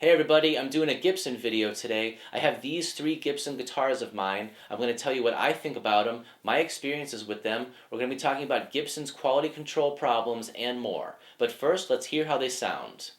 Hey everybody, I'm doing a Gibson video today. I have these three Gibson guitars of mine. I'm going to tell you what I think about them, my experiences with them. We're going to be talking about Gibson's quality control problems and more. But first, let's hear how they sound.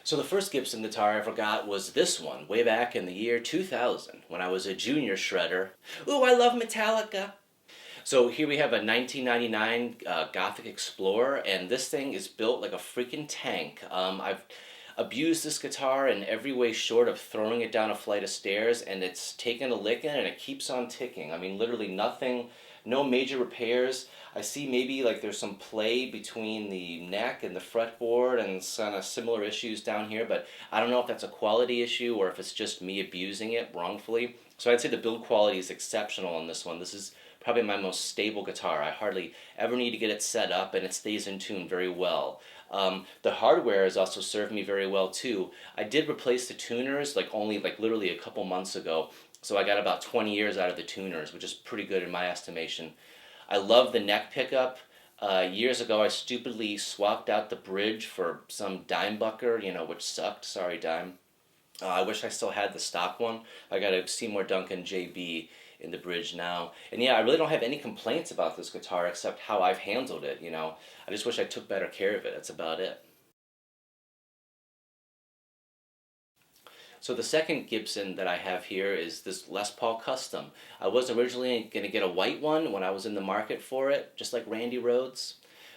So the first Gibson guitar I ever got was this one, way back in the year 2000, when I was a junior shredder. Ooh, I love Metallica! So here we have a 1999 Gothic Explorer, and this thing is built like a freaking tank. I've abused this guitar in every way short of throwing it down a flight of stairs, and it's taken a licking and it keeps on ticking. I mean, literally nothing, no major repairs. I see maybe like there's some play between the neck and the fretboard and kind of similar issues down here, but I don't know if that's a quality issue or if it's just me abusing it wrongfully. So I'd say the build quality is exceptional on this one. This is probably my most stable guitar. I hardly ever need to get it set up, and it stays in tune very well. The hardware has also served me very well too. I did replace the tuners only literally a couple months ago, so I got about 20 years out of the tuners, which is pretty good in my estimation. I love the neck pickup. Years ago I stupidly swapped out the bridge for some Dimebucker, which sucked. Sorry, Dime. I wish I still had the stock one. I got a Seymour Duncan JB in the bridge now. And yeah, I really don't have any complaints about this guitar except how I've handled it, I just wish I took better care of it. That's about it. So the second Gibson that I have here is this Les Paul Custom. I was originally going to get a white one when I was in the market for it, just like Randy Rhoads.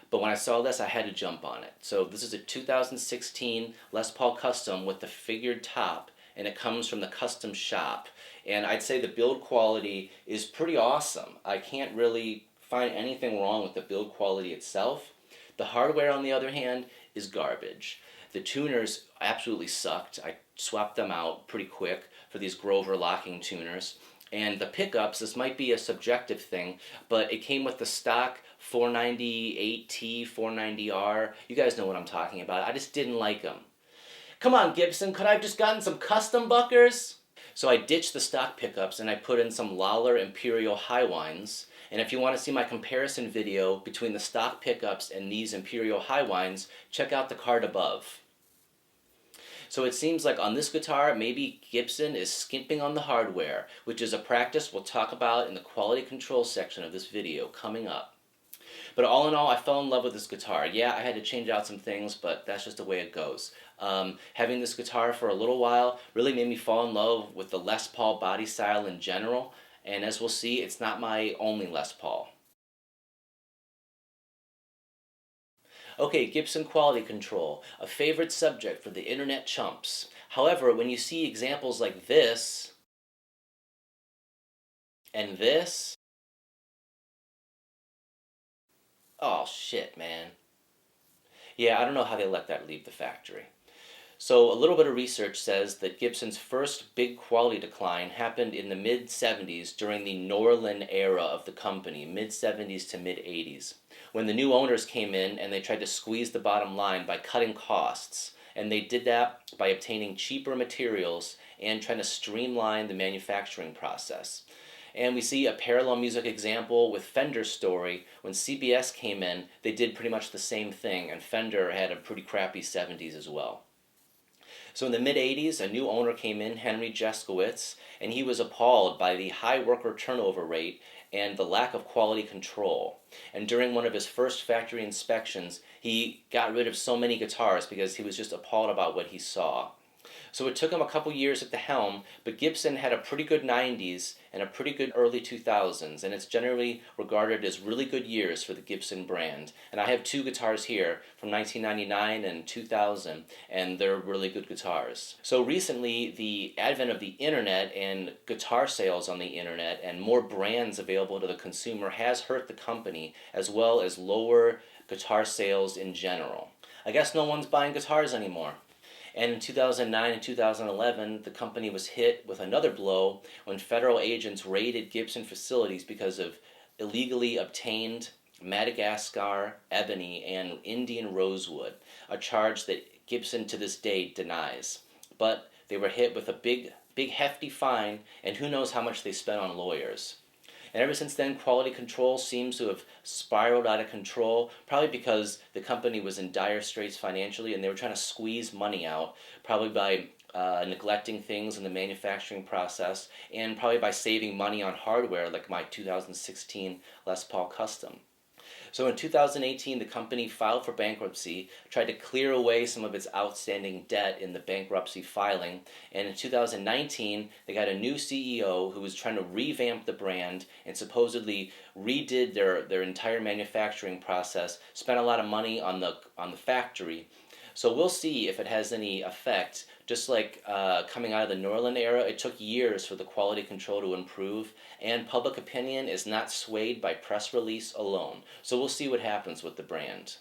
But when I saw this, I had to jump on it. So this is a 2016 Les Paul Custom with the figured top, and it comes from the custom shop. And I'd say the build quality is pretty awesome. I can't really find anything wrong with the build quality itself. The hardware, on the other hand, is garbage. The tuners absolutely sucked. I swapped them out pretty quick for these Grover locking tuners. And the pickups, this might be a subjective thing, but it came with the stock 498T, 490R. You guys know what I'm talking about. I just didn't like them. Come on, Gibson, could I have just gotten some custom buckers? So I ditched the stock pickups and I put in some Lawler Imperial high wines. And if you want to see my comparison video between the stock pickups and these Imperial high wines, check out the card above. So it seems like on this guitar, maybe Gibson is skimping on the hardware, which is a practice we'll talk about in the quality control section of this video coming up. But all in all, I fell in love with this guitar. Yeah, I had to change out some things, but that's just the way it goes. Having this guitar for a little while really made me fall in love with the Les Paul body style in general, and as we'll see, it's not my only Les Paul. Okay, Gibson quality control, a favorite subject for the internet chumps. However, when you see examples like this, and this, oh shit, man. Yeah, I don't know how they let that leave the factory. So a little bit of research says that Gibson's first big quality decline happened in the mid-70s during the Norlin era of the company, mid-70s to mid-80s, when the new owners came in and they tried to squeeze the bottom line by cutting costs. And they did that by obtaining cheaper materials and trying to streamline the manufacturing process. And we see a parallel music example with Fender's story. When CBS came in, they did pretty much the same thing, and Fender had a pretty crappy 70s as well. So in the mid-80s, a new owner came in, Henry Jeskowitz, and he was appalled by the high worker turnover rate and the lack of quality control. And during one of his first factory inspections, he got rid of so many guitars because he was just appalled about what he saw. So it took him a couple years at the helm, but Gibson had a pretty good 90s and a pretty good early 2000s, and it's generally regarded as really good years for the Gibson brand. And I have two guitars here from 1999 and 2000, and they're really good guitars. So recently, the advent of the internet and guitar sales on the internet and more brands available to the consumer has hurt the company, as well as lower guitar sales in general. I guess no one's buying guitars anymore. And in 2009 and 2011, the company was hit with another blow when federal agents raided Gibson facilities because of illegally obtained Madagascar ebony and Indian rosewood, a charge that Gibson to this day denies. But they were hit with a big hefty fine, and who knows how much they spent on lawyers. And ever since then, quality control seems to have spiraled out of control, probably because the company was in dire straits financially and they were trying to squeeze money out, probably by neglecting things in the manufacturing process, and probably by saving money on hardware like my 2016 Les Paul Custom. So in 2018, the company filed for bankruptcy, tried to clear away some of its outstanding debt in the bankruptcy filing, and in 2019, they got a new CEO who was trying to revamp the brand and supposedly redid their entire manufacturing process, spent a lot of money on the factory. So we'll see if it has any effect. Just like coming out of the Norland era, it took years for the quality control to improve, and public opinion is not swayed by press release alone. So we'll see what happens with the brand.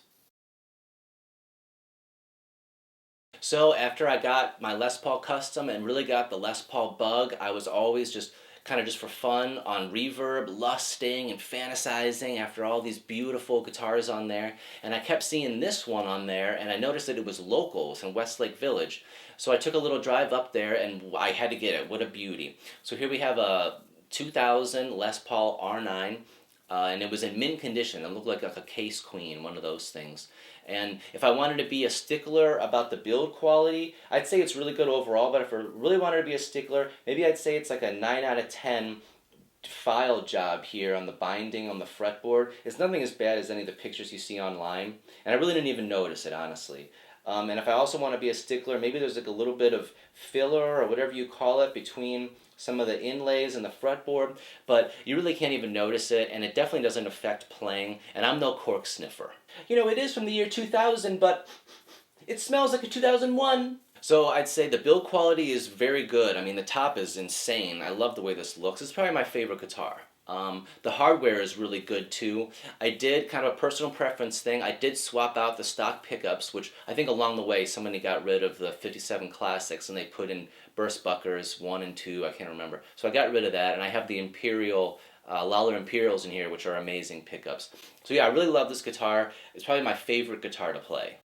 So after I got my Les Paul Custom and really got the Les Paul bug, I was always just kind of just for fun on Reverb, lusting and fantasizing after all these beautiful guitars on there. And I kept seeing this one on there, and I noticed that it was local. It's in Westlake Village. So I took a little drive up there, and I had to get it. What a beauty. So here we have a 2000 Les Paul R9. And it was in mint condition. It looked like a case queen, one of those things. And if I wanted to be a stickler about the build quality, I'd say it's really good overall, but if I really wanted to be a stickler, maybe I'd say it's like a 9 out of 10 file job here on the binding on the fretboard. It's nothing as bad as any of the pictures you see online, and I really didn't even notice it, honestly. And if I also want to be a stickler, maybe there's like a little bit of filler or whatever you call it between some of the inlays and the fretboard, but you really can't even notice it, and it definitely doesn't affect playing, and I'm no cork sniffer. You know, it is from the year 2000, but it smells like a 2001. So I'd say the build quality is very good. I mean, the top is insane. I love the way this looks. It's probably my favorite guitar. The hardware is really good too. I did kind of a personal preference thing. I did swap out the stock pickups, which I think along the way somebody got rid of the 57 Classics and they put in burst buckers 1 and 2. I can't remember. So I got rid of that, and I have the Imperial Lawler Imperials in here, which are amazing pickups. So yeah, I really love this guitar. It's probably my favorite guitar to play.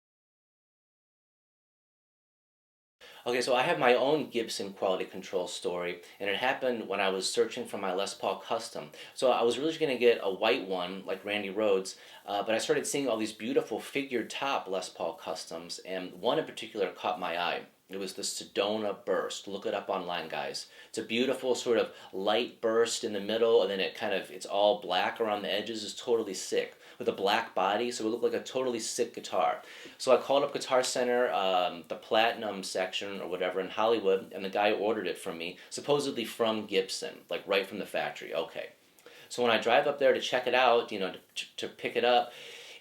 Okay, so I have my own Gibson quality control story, and it happened when I was searching for my Les Paul Custom. So I was really going to get a white one, like Randy Rhoads, but I started seeing all these beautiful figured top Les Paul Customs, and one in particular caught my eye. It was the Sedona Burst. Look it up online, guys. It's a beautiful sort of light burst in the middle, and then it's all black around the edges. It's totally sick. With a black body, so it looked like a totally sick guitar. So I called up Guitar Center, the Platinum section or whatever in Hollywood, and the guy ordered it from me, supposedly from Gibson, like right from the factory. Okay. So when I drive up there to check it out, you know, to pick it up,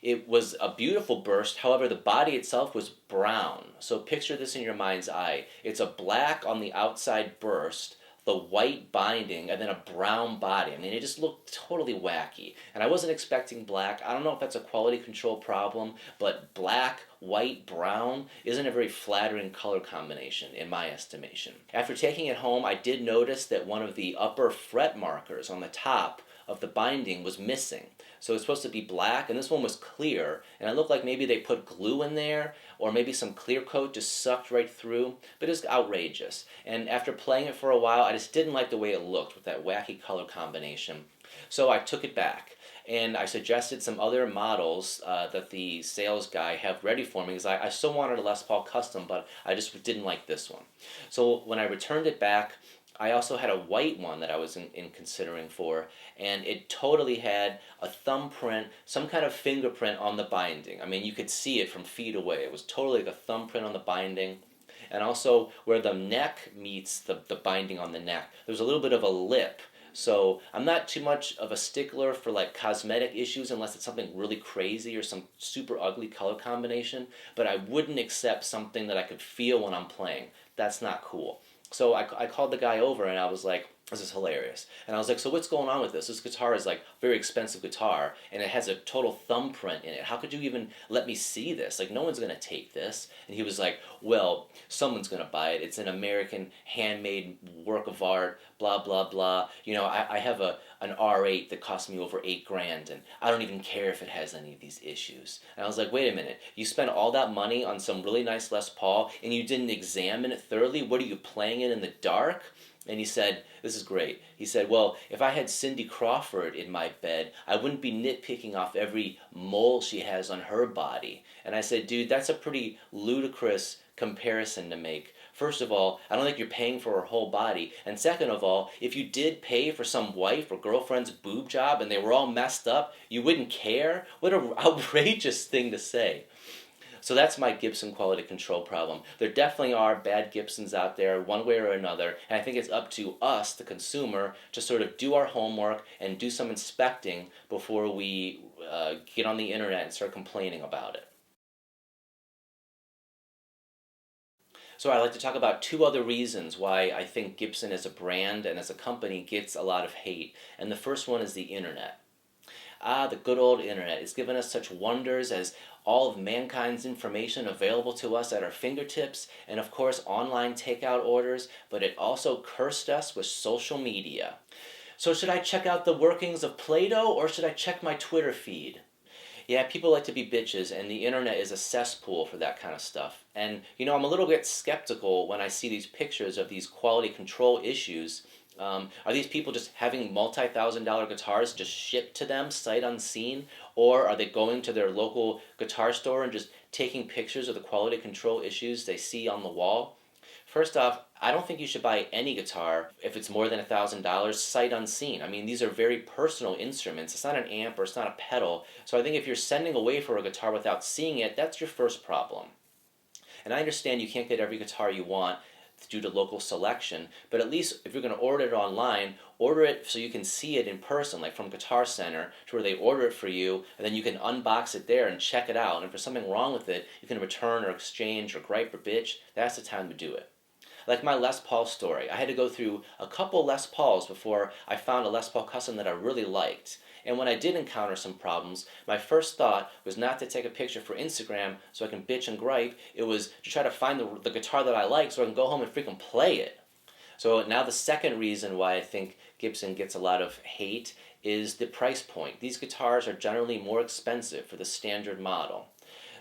it was a beautiful burst. However, the body itself was brown. So picture this in your mind's eye. It's a black on the outside burst, the white binding, and then a brown body. I mean, it just looked totally wacky. And I wasn't expecting black. I don't know if that's a quality control problem, but black, white, brown isn't a very flattering color combination in my estimation. After taking it home, I did notice that one of the upper fret markers on the top of the binding was missing. So it's supposed to be black, and this one was clear, and it looked like maybe they put glue in there, or maybe some clear coat just sucked right through, but it was outrageous. And after playing it for a while, I just didn't like the way it looked with that wacky color combination. So I took it back, and I suggested some other models that the sales guy have ready for me, because I still wanted a Les Paul Custom, but I just didn't like this one. So when I returned it back, I also had a white one that I was in considering for, and it totally had a thumbprint, some kind of fingerprint on the binding. I mean, you could see it from feet away. It was totally like a thumbprint on the binding. And also where the neck meets the binding on the neck, there's a little bit of a lip. So I'm not too much of a stickler for like cosmetic issues unless it's something really crazy or some super ugly color combination, but I wouldn't accept something that I could feel when I'm playing. That's not cool. So I called the guy over and I was like, this is hilarious. And I was like, so what's going on with this? This guitar is like a very expensive guitar and it has a total thumbprint in it. How could you even let me see this? Like, no one's going to take this. And he was like, well, someone's going to buy it. It's an American handmade work of art, blah, blah, blah. You know, I have an R8 that cost me over $8,000 and I don't even care if it has any of these issues. And I was like, wait a minute, you spent all that money on some really nice Les Paul and you didn't examine it thoroughly? What are you playing it in the dark? And he said, this is great. He said, well, if I had Cindy Crawford in my bed, I wouldn't be nitpicking off every mole she has on her body. And I said, dude, that's a pretty ludicrous comparison to make. First of all, I don't think you're paying for her whole body. And second of all, if you did pay for some wife or girlfriend's boob job and they were all messed up, you wouldn't care? What an outrageous thing to say. So that's my Gibson quality control problem. There definitely are bad Gibsons out there one way or another, and I think it's up to us, the consumer, to sort of do our homework and do some inspecting before we get on the internet and start complaining about it. So I'd like to talk about two other reasons why I think Gibson as a brand and as a company gets a lot of hate. And the first one is the internet. The good old internet. It's given us such wonders as all of mankind's information available to us at our fingertips, and of course online takeout orders, but it also cursed us with social media. So should I check out the workings of Play-Doh or should I check my Twitter feed? Yeah, people like to be bitches, and the internet is a cesspool for that kind of stuff. And, you know, I'm a little bit skeptical when I see these pictures of these quality control issues. Are these people just having multi-$1,000 guitars just shipped to them sight unseen? Or are they going to their local guitar store and just taking pictures of the quality control issues they see on the wall? First off, I don't think you should buy any guitar if it's more than $1,000 sight unseen. I mean, these are very personal instruments. It's not an amp or it's not a pedal. So I think if you're sending away for a guitar without seeing it, that's your first problem. And I understand you can't get every guitar you want due to local selection, but at least if you're going to order it online, order it so you can see it in person, like from Guitar Center, to where they order it for you, and then you can unbox it there and check it out, and if there's something wrong with it, you can return or exchange or gripe or bitch. That's the time to do it. Like my Les Paul story, I had to go through a couple Les Pauls before I found a Les Paul custom that I really liked. And when I did encounter some problems, my first thought was not to take a picture for Instagram so I can bitch and gripe. It was to try to find the guitar that I like so I can go home and freaking play it. So now the second reason why I think Gibson gets a lot of hate is the price point. These guitars are generally more expensive for the standard model.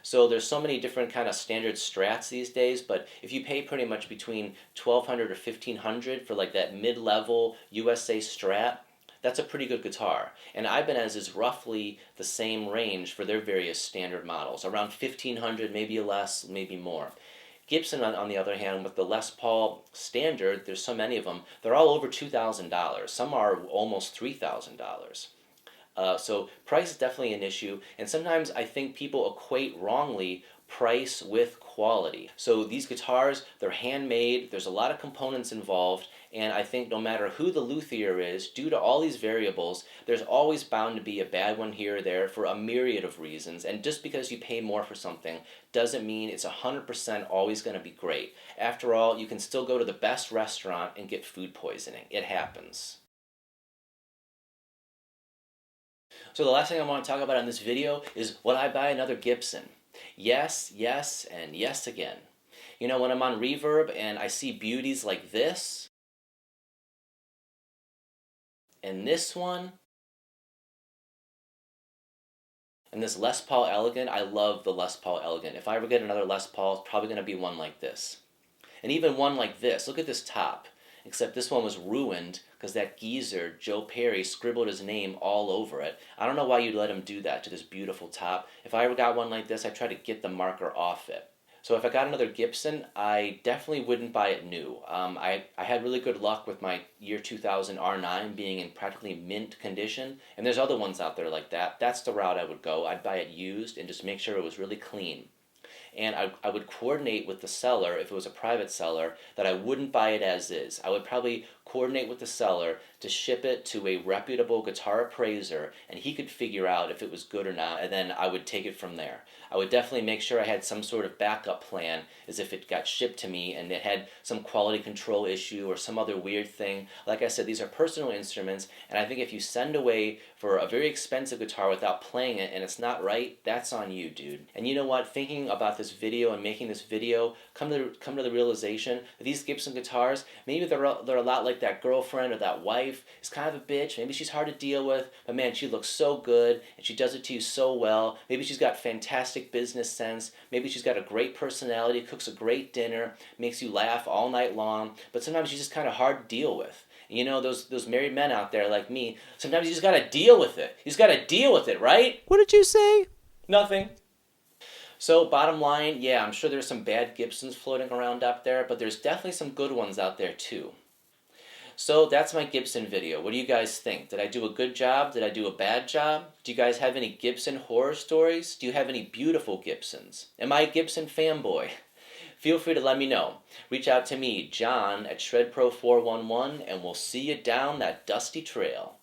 So there's so many different kind of standard strats these days, but if you pay pretty much between $1,200 or $1,500 for like that mid-level USA Strat, that's a pretty good guitar. And Ibanez is roughly the same range for their various standard models, around $1,500, maybe less, maybe more. Gibson, on the other hand, with the Les Paul Standard, there's so many of them, they're all over $2,000. Some are almost $3,000. So price is definitely an issue, and sometimes I think people equate wrongly price with quality. So these guitars, they're handmade, there's a lot of components involved, and I think no matter who the luthier is, due to all these variables, there's always bound to be a bad one here or there for a myriad of reasons, and just because you pay more for something doesn't mean it's 100% always going to be great. After all, you can still go to the best restaurant and get food poisoning. It happens. So the last thing I want to talk about in this video is, would I buy another Gibson? Yes, yes, and yes again. You know, when I'm on Reverb and I see beauties like this, and this one, and this Les Paul Elegant, I love the Les Paul Elegant. If I ever get another Les Paul, it's probably going to be one like this. And even one like this. Look at this top. Except this one was ruined because that geezer, Joe Perry, scribbled his name all over it. I don't know why you'd let him do that to this beautiful top. If I ever got one like this, I'd try to get the marker off it. So if I got another Gibson, I definitely wouldn't buy it new. I had really good luck with my year 2000 R9 being in practically mint condition, and there's other ones out there like that. That's the route I would go. I'd buy it used and just make sure it was really clean. and I would coordinate with the seller, if it was a private seller, that I wouldn't buy it as is. I would probably coordinate with the seller to ship it to a reputable guitar appraiser, and he could figure out if it was good or not, and then I would take it from there. I would definitely make sure I had some sort of backup plan, as if it got shipped to me and it had some quality control issue or some other weird thing. Like I said, these are personal instruments, and I think if you send away for a very expensive guitar without playing it and it's not right, that's on you, dude. And you know what? Thinking about this video and making this video, come to the realization that these Gibson guitars, maybe they're a lot like that girlfriend or that wife. Is kind of a bitch. Maybe she's hard to deal with, but man, she looks so good and she does it to you so well. Maybe she's got fantastic business sense. Maybe she's got a great personality, cooks a great dinner, makes you laugh all night long, but sometimes she's just kind of hard to deal with. You know, those married men out there like me, sometimes you just got to deal with it. You just got to deal with it, right? What did you say? Nothing. So bottom line, yeah, I'm sure there's some bad Gibsons floating around up there, but there's definitely some good ones out there too. So that's my Gibson video. What do you guys think? Did I do a good job? Did I do a bad job? Do you guys have any Gibson horror stories? Do you have any beautiful Gibsons? Am I a Gibson fanboy? Feel free to let me know. Reach out to me, John, at ShredPro411, and we'll see you down that dusty trail.